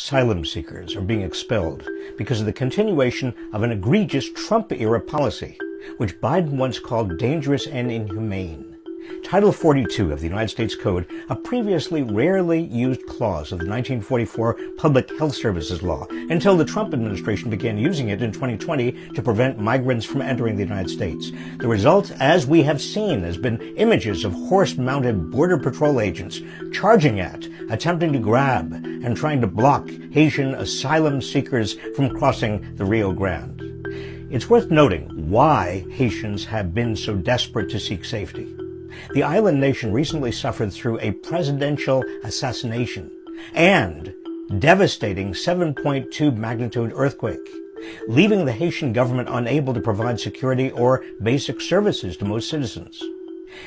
Asylum seekers are being expelled because of the continuation of an egregious Trump-era policy, which Biden once called dangerous and inhumane. Title 42 of the United States Code, a previously rarely used clause of the 1944 Public Health Services Law, until the Trump administration began using it in 2020 to prevent migrants from entering the United States. The result, as we have seen, has been images of horse-mounted Border Patrol agents charging at, attempting to grab, and trying to block Haitian asylum seekers from crossing the Rio Grande. It's worth noting why Haitians have been so desperate to seek safety. The island nation recently suffered through a presidential assassination and devastating 7.2 magnitude earthquake, leaving the Haitian government unable to provide security or basic services to most citizens.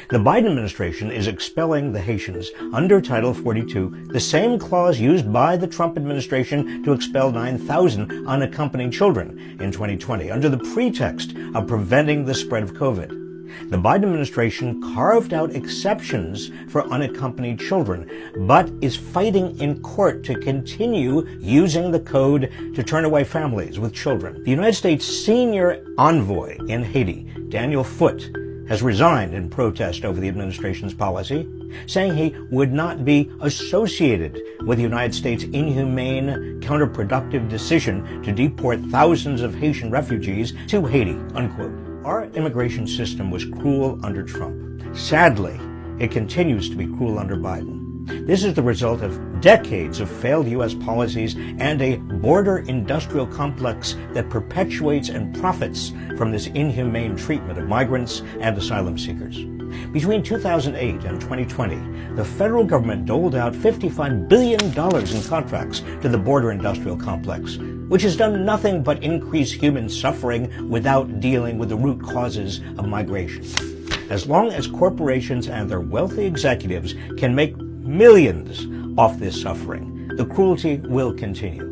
The Biden administration is expelling the Haitians under Title 42, the same clause used by the Trump administration to expel 9,000 unaccompanied children in 2020, under the pretext of preventing the spread of COVID. The Biden administration carved out exceptions for unaccompanied children, but is fighting in court to continue using the code to turn away families with children. The United States senior envoy in Haiti, Daniel Foote, has resigned in protest over the administration's policy, saying he would not be associated with the United States' inhumane, counterproductive decision to deport thousands of Haitian refugees to Haiti, unquote. Our immigration system was cruel under Trump. Sadly, it continues to be cruel under Biden. This is the result of decades of failed U.S. policies and a border industrial complex that perpetuates and profits from this inhumane treatment of migrants and asylum seekers. Between 2008 and 2020, the federal government doled out $55 billion in contracts to the border industrial complex, which has done nothing but increase human suffering without dealing with the root causes of migration. As long as corporations and their wealthy executives can make millions off this suffering, the cruelty will continue.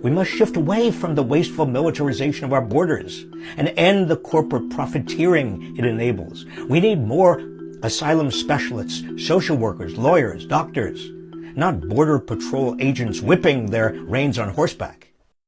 We must shift away from the wasteful militarization of our borders and end the corporate profiteering it enables. We need more asylum specialists, social workers, lawyers, doctors, not Border Patrol agents whipping their reins on horseback.